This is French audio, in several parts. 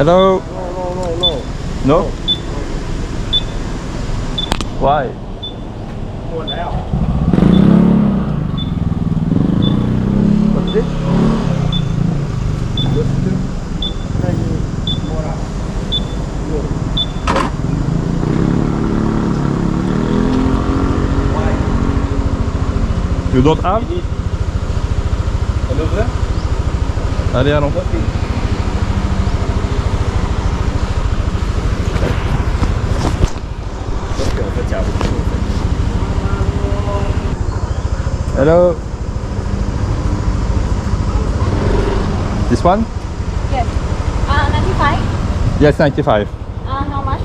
Hello. No. Why? หมดแล้ว What's this? You don't have? Another? Allez, allons. Parce qu'en fait, il y a beaucoup de choses. Hello. This one? Yes. 95. Yes, 95. How much?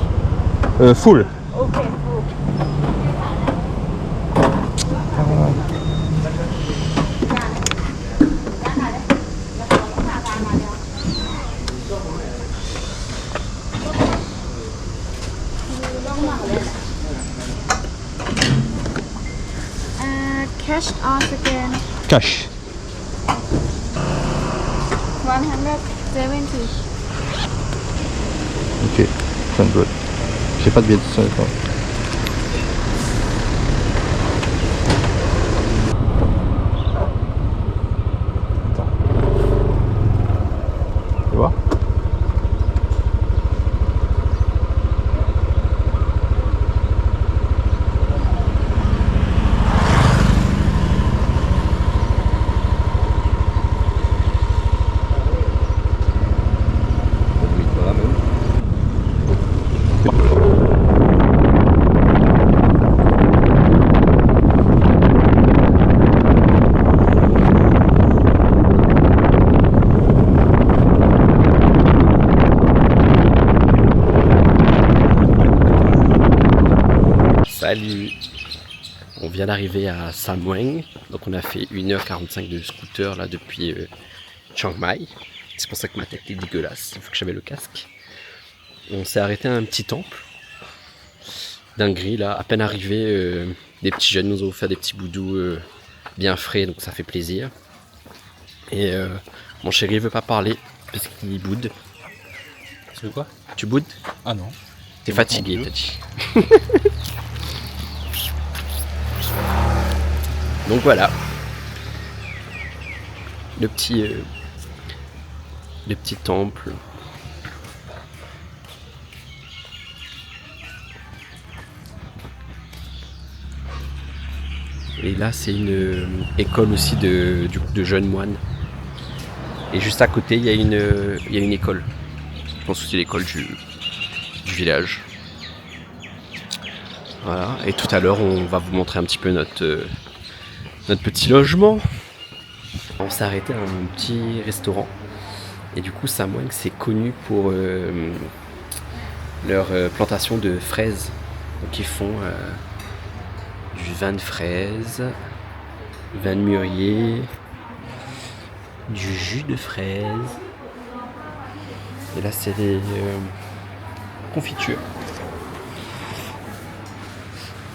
Full. Okay, full. Cash or second? Cash. 170. Ok, sounds good. J'ai pas de billets de ça. Attends. Tu vois? Salut. On vient d'arriver à Samweng, donc on a fait 1h45 de scooter là depuis Chiang Mai. C'est pour ça que ma tête est dégueulasse, il faut que j'avais le casque. On s'est arrêté à un petit temple. Dinguerie là, à peine arrivé, des petits jeunes nous ont offert des petits boudous bien frais, donc ça fait plaisir. Et mon chéri veut pas parler parce qu'il boude. Tu veux quoi? Tu boudes? Ah non. T'es fatigué, t'as dit. Donc voilà, le petit temple. Et là c'est une école aussi de jeunes moines. Et juste à côté il y a une école. Je pense que c'est l'école du village. Voilà, et tout à l'heure on va vous montrer un petit peu notre petit logement. On s'est arrêté à un petit restaurant. Et du coup, Samweng, c'est connu pour leur plantation de fraises. Donc ils font du vin de fraise, vin de mûrier, du jus de fraise. Et là, c'est des confitures.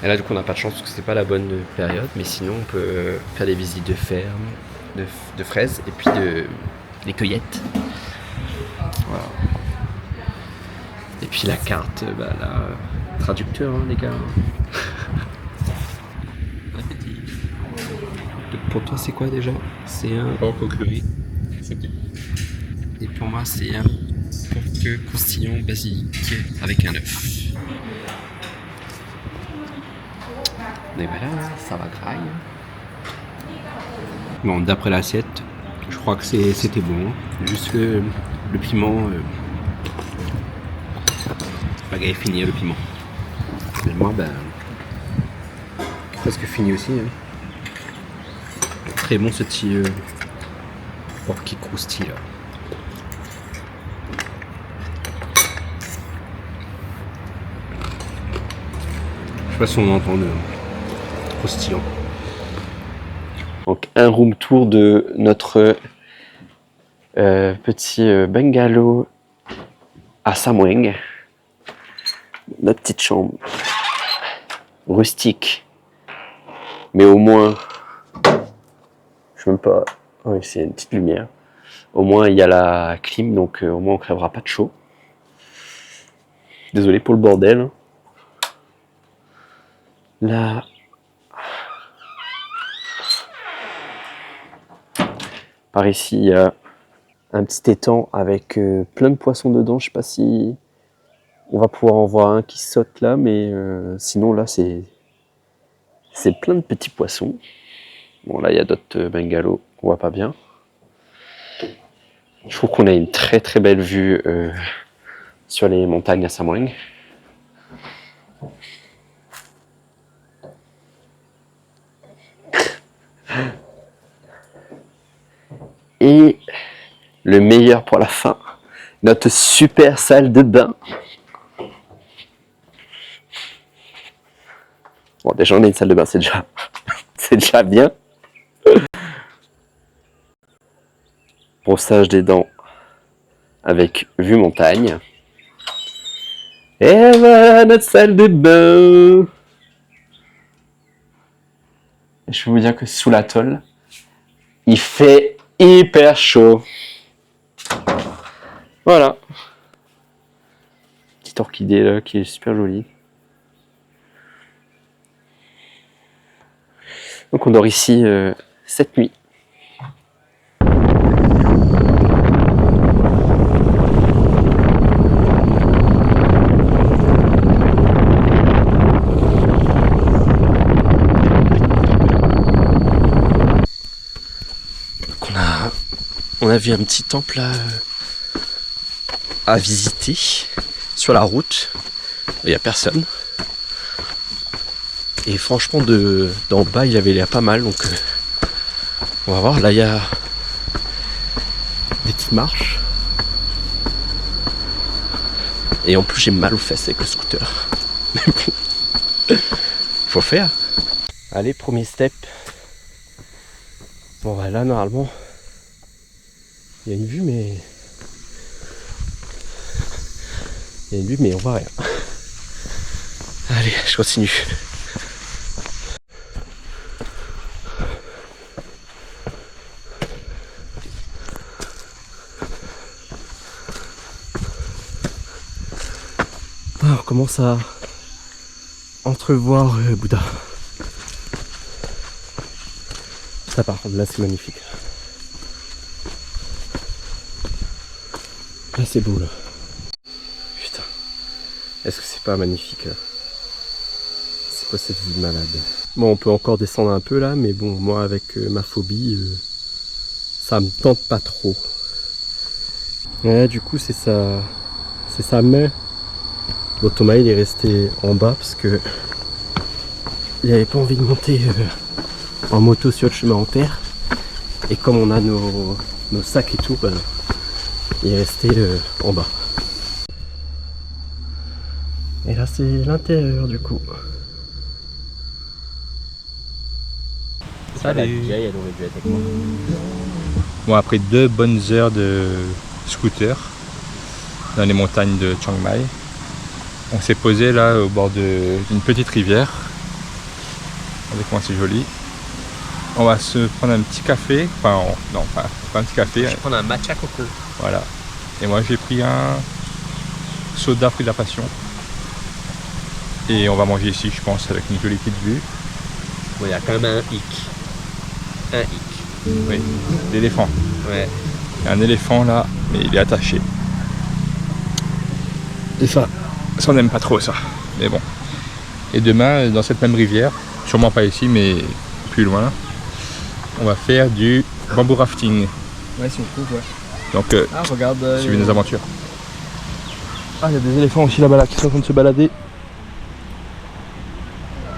Et là, du coup, on n'a pas de chance parce que c'est pas la bonne période, mais sinon, on peut faire des visites de ferme, de fraises et puis des cueillettes. Voilà. Et puis la carte, bah là, traducteur, hein, les gars. Donc pour toi, c'est quoi déjà? C'est un porc au curry. Et pour moi, c'est un porc croustillant basilic avec un œuf. Et voilà, ça va graille. Bon, d'après l'assiette, je crois que c'était bon. Juste le piment. Pas gagné fini le piment. Mais moi, ben. Presque fini aussi. Hein. Très bon ce petit porc qui croustille là. Je sais pas si on entend le croustillant. Donc un room tour de notre petit bungalow à Samweng. Notre petite chambre rustique, mais au moins, je sais même pas, oui c'est une petite lumière. Au moins il y a la clim, donc au moins on crèvera pas de chaud. Désolé pour le bordel. Là. Par ici, il y a un petit étang avec plein de poissons dedans. Je sais pas si on va pouvoir en voir un qui saute là, mais sinon là, c'est plein de petits poissons. Bon, là, il y a d'autres bungalows qu'on voit pas bien. Je trouve qu'on a une très très belle vue sur les montagnes à Samoueng. Et le meilleur pour la fin, notre super salle de bain. Bon, déjà on a une salle de bain, c'est déjà, c'est déjà bien. Brossage des dents avec vue montagne. Et voilà notre salle de bain. Et je peux vous dire que sous l'atoll, il fait hyper chaud. Voilà. Petite orchidée là qui est super jolie. Donc on dort ici cette nuit. On a vu un petit temple à visiter sur la route. Il n'y a personne. Et franchement, d'en bas, il avait l'air pas mal. Donc, on va voir. Là, il y a des petites marches. Et en plus, j'ai mal aux fesses avec le scooter. Mais bon, faut faire. Allez, premier step. Bon, bah là, normalement, il y a une vue, mais... Il y a une vue, mais on voit rien. Allez, je continue. Ah, on commence à entrevoir Bouddha. Ça par contre, là c'est magnifique. Là c'est beau là. Putain. Est-ce que c'est pas magnifique là? C'est quoi cette vue de malade? Bon, on peut encore descendre un peu là, mais bon, moi avec ma phobie, ça me tente pas trop. Ouais, du coup c'est sa main. Bon, Thomas il est resté en bas parce que il avait pas envie de monter en moto sur le chemin en terre. Et comme on a nos sacs et tout, bah, il est resté en bas. Et là c'est l'intérieur du coup. Salut. Jay, elle aurait dû être avec moi. Bon, après 2 bonnes heures de scooter dans les montagnes de Chiang Mai, on s'est posé là au bord d'une petite rivière. Regardez comment c'est joli. On va se prendre un petit café, enfin non, pas un petit café. Je vais prendre un matcha coco. Voilà. Et moi j'ai pris un soda fruit de la passion. Et on va manger ici, je pense, avec une jolie petite vue. Bon, il y a quand même un hic. Un hic. Oui, l'éléphant. Ouais. Il y a un éléphant là, mais il est attaché. Et ça on n'aime pas trop ça. Mais bon. Et demain, dans cette même rivière, sûrement pas ici, mais plus loin, on va faire du bamboo rafting. Ouais, si on trouve, ouais. Donc, regarde. suivez nos aventures. Ah, il y a des éléphants aussi là-bas là, qui sont en train de se balader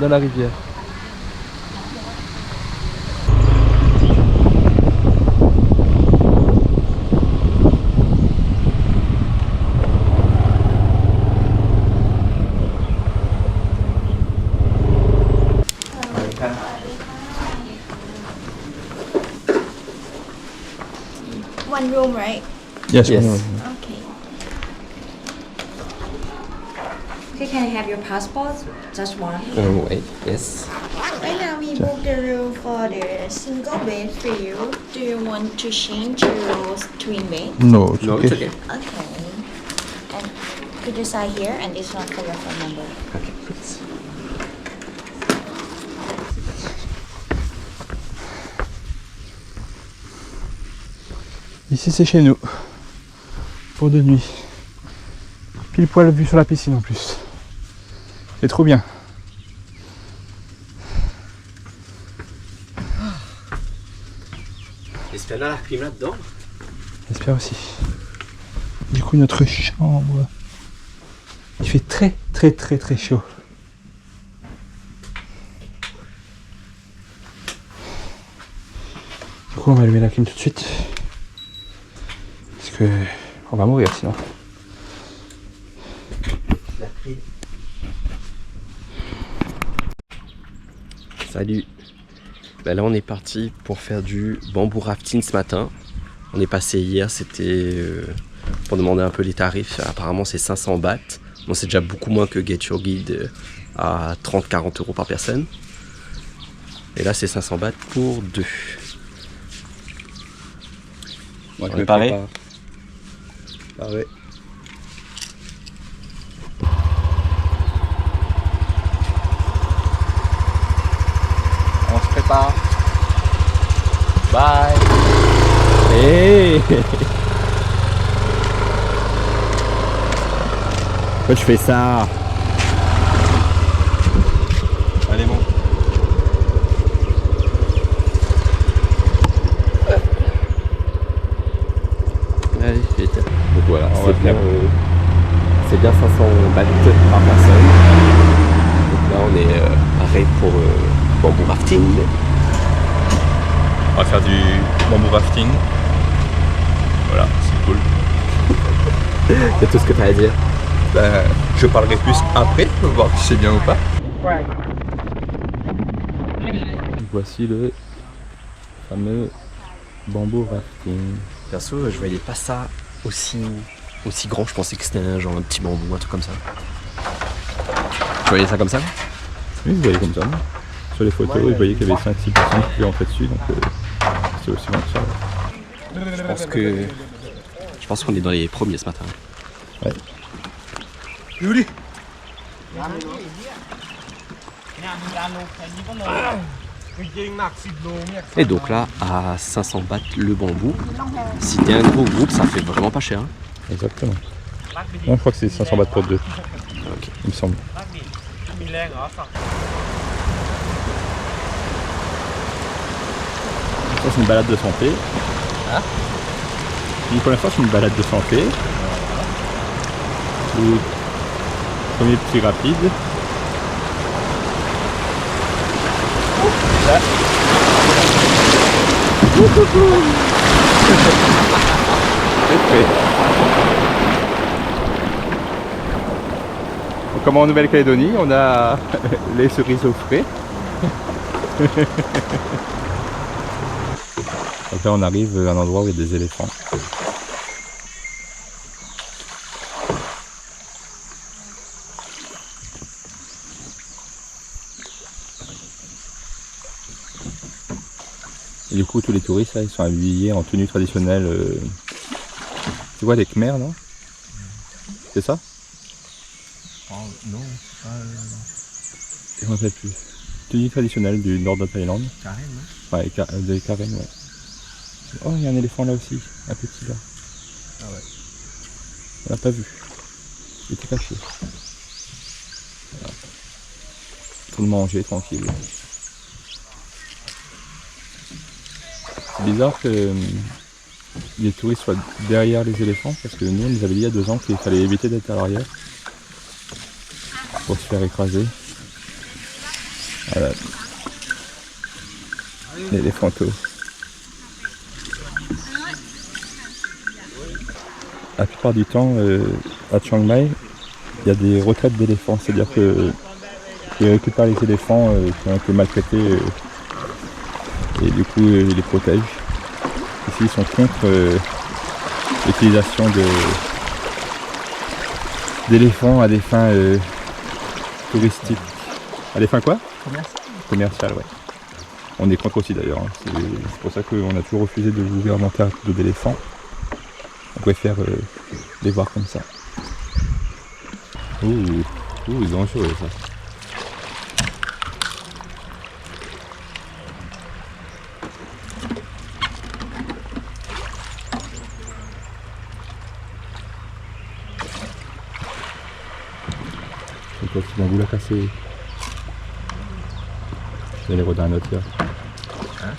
dans la rivière. One room, right? Yes. Yes. Okay. Okay, can I have your passport? Just one. Wait, yes. Right now we booked the room for the single bed for you. Do you want to change to twin bed? No, it's No, okay. it's okay. Okay. And Could you sign here and this one for your phone number? Ok, merci. Ici c'est chez nous. Pour de nuit. Pile poil vue sur la piscine en plus. C'est trop bien. J'espère là la clim là-dedans. J'espère aussi. Du coup notre chambre. Il fait très chaud. Du coup on va allumer la clim tout de suite. Parce que on va mourir sinon. Salut. Ben là on est parti pour faire du bamboo rafting ce matin. On est passé hier, c'était pour demander un peu les tarifs. Apparemment c'est 500 bahts. Bon, c'est déjà beaucoup moins que Get Your Guide à 30-40 euros par personne. Et là c'est 500 bahts pour deux. Moi, on est paré. Paré. On se prépare. Bye. Hey. Pourquoi tu fais ça? Allez bon. Allez, vite. Donc voilà, on va faire C'est bien 500 bahts par personne. Donc là on est pareil pour bamboo rafting. on va faire du bamboo rafting. Voilà, c'est cool. C'est tout ce que tu as à dire. Ben, je parlerai plus après pour voir si c'est bien ou pas. Voici le fameux bamboo rafting. Perso, je voyais pas ça aussi grand. Je pensais que c'était genre un petit bambou, un truc comme ça. Tu voyais ça comme ça? Oui, vous voyez comme ça. Non, sur les photos, vous voyez qu'il y avait 5-6 personnes qui entraient dessus, donc c'est aussi bon que ça. Je pense qu'on est dans les premiers ce matin. Ouais. Et donc là, à 500 bahts le bambou, si t'es un gros groupe, ça fait vraiment pas cher. Hein. Exactement. Non, je crois que c'est 500 bahts pour deux, Ok. il me semble. Ça, c'est une balade de santé. Pour l'instant, c'est une balade de santé. Le premier petit rapide. Comme en Nouvelle-Calédonie, on a les cerises au frais. Donc là on arrive à un endroit où il y a des éléphants. Et du coup tous les touristes là, ils sont habillés en tenue traditionnelle. Tu vois les Khmers, non? C'est ça? Non, Je ne me rappelle plus. Tenue traditionnelle du nord de la Thaïlande. Karen, non? Ouais, des Karen, ouais. Oh, il y a un éléphant là aussi, un petit là. Ah ouais. On l'a pas vu. Il était caché. Voilà. En train de manger tranquille. C'est bizarre que les touristes soient derrière les éléphants parce que nous on nous avait dit il y a 2 ans qu'il fallait éviter d'être à l'arrière pour se faire écraser. Voilà. L'éléphanto. La plupart du temps à Chiang Mai il y a des retraites d'éléphants, c'est-à-dire qu'ils récupèrent les éléphants qui ont été maltraités et du coup ils les protègent. Ici ils sont contre l'utilisation d'éléphants à des fins touristiques. À des fins quoi? Commerciales, ouais. On est contre aussi d'ailleurs, hein. C'est pour ça qu'on a toujours refusé de ouvrir un enterre d'éléphants. On préfère les voir comme ça. dangereux ça. C'est quoi qui m'a voulu la casser? Je vais aller roder un autre là. Hein?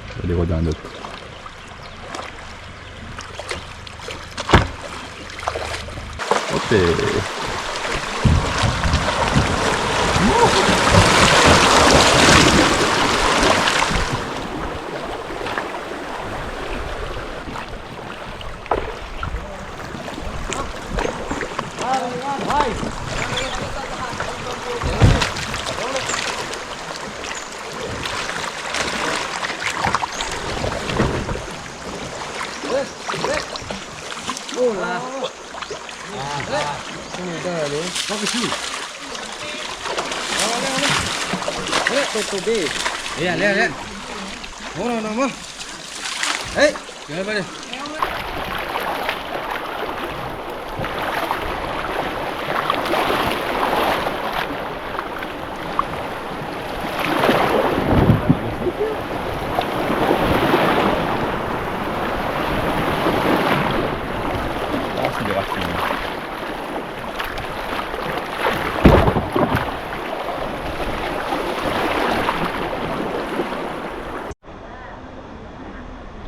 Je vais aller roder un autre. Ok.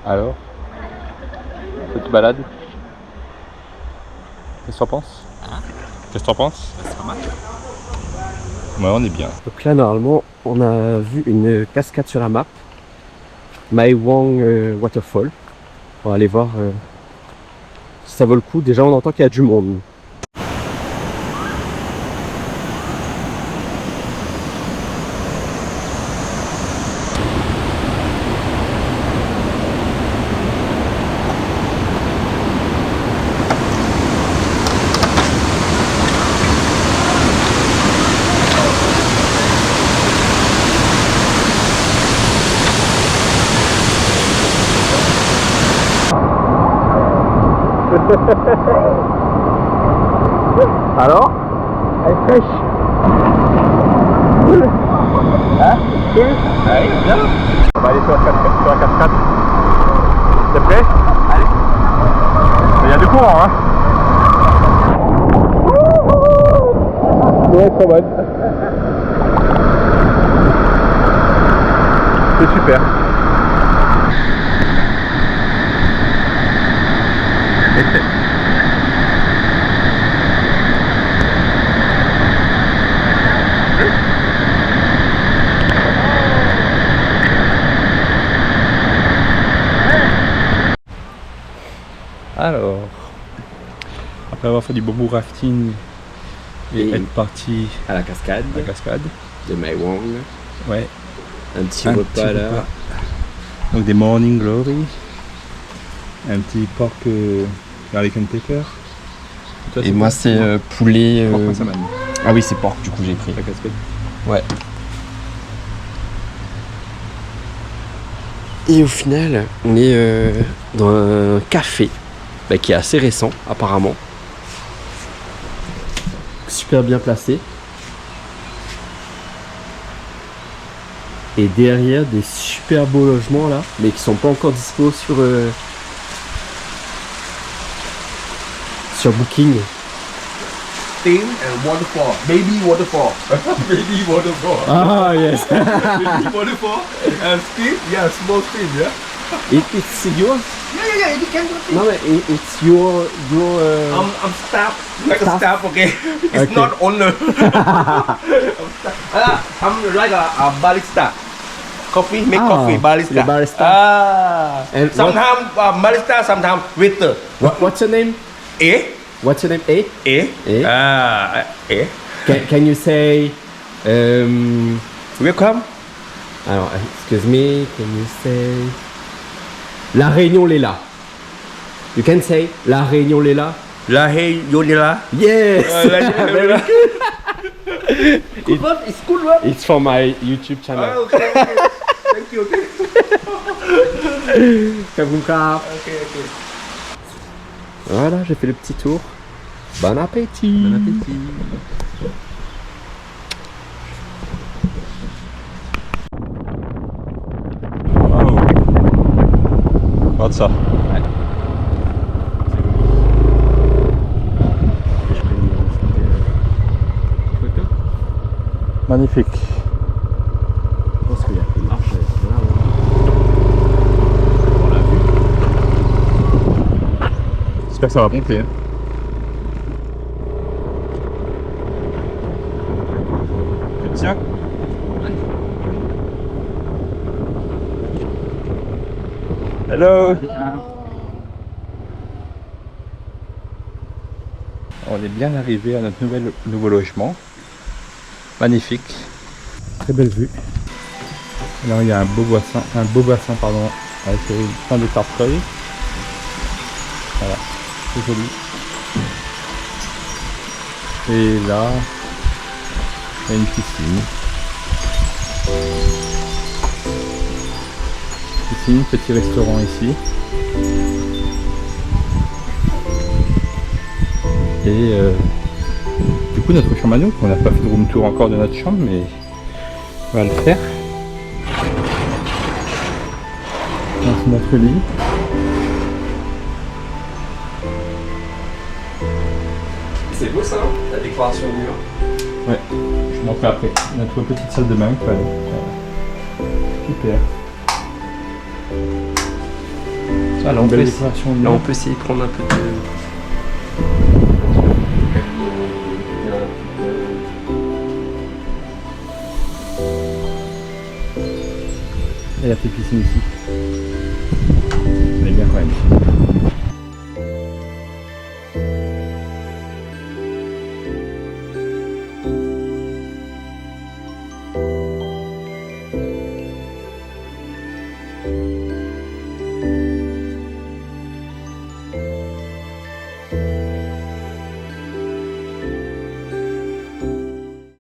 Alors, cette balade, qu'est-ce que t'en penses? Qu'est-ce que t'en penses? C'est pas mal. Ouais, on est bien. Donc là, normalement, on a vu une cascade sur la map. Mae Wong Waterfall. On va aller voir si ça vaut le coup. Déjà, on entend qu'il y a du monde. Alors? Elle est fraîche. Hein? Allez, bien. On va aller sur la cascade. T'es prêt? Allez. Il y a du courant, hein? Ouais, trop bonne. C'est super. Alors, après avoir fait du bamboo rafting et être parti À la cascade à la cascade, de Mae Wong. ouais, Un petit un repas petit là. repas. Donc des morning glory, un petit pork garlic and pepper. Toi, Et moi, c'est poulet. pork massaman, Ah oui, c'est porc, du coup, j'ai pris. la cascade. Ouais. Et au final, on est dans un café qui est assez récent, apparemment. Super bien placé. Et derrière, des super beaux logements là, mais qui sont pas encore dispo sur Booking. Steam and waterfall. Baby waterfall. Baby waterfall. Ah yes. Baby waterfall. And steam? Yeah, small steam, yeah? It's yours? Yeah, you can go. No, it's your. I'm staff. Like Staff? a staff, okay? It's Okay. not owner. I'm like a barista. Coffee, make Ah, coffee, barista. the barista. Ah. And Sometimes barista, sometimes waiter. What's your name? Eh? What's your name? A? Eh? Eh? Eh? Can you say? Welcome. Alors, excuse me. Can you say? La Réunion Léla. You can say La Réunion Léla. La hey Yonila. Yes. Very good. Good one. It's good one. It's for my YouTube channel. Okay. Thank you. Okay. Kabunka. Okay. Voilà, j'ai fait le petit tour. Bon appétit. Bon appétit. Wow. Regarde ça. Ouais. Magnifique. Je pense qu'il y a plus de marche là. On l'a vu. J'espère que ça va pomper. Tiens. Hello. On est bien arrivé à notre nouveau logement. Magnifique. Très belle vue. Là il y a un beau bassin pardon, avec plein de tartreuils. Voilà, c'est joli. Et là, il y a une piscine. Petit restaurant ici. Et du coup notre chambre à nous, on n'a pas fait de room tour encore de notre chambre, mais on va le faire. Là, c'est notre lit. C'est beau ça, la décoration du mur. Ouais, je vous montrerai après. Notre petite salle de bain, quoi. Super. Ah, là, Belle décoration de là, on mur. peut essayer de prendre un peu de. Et la petite piscine ici. Elle est bien quand même.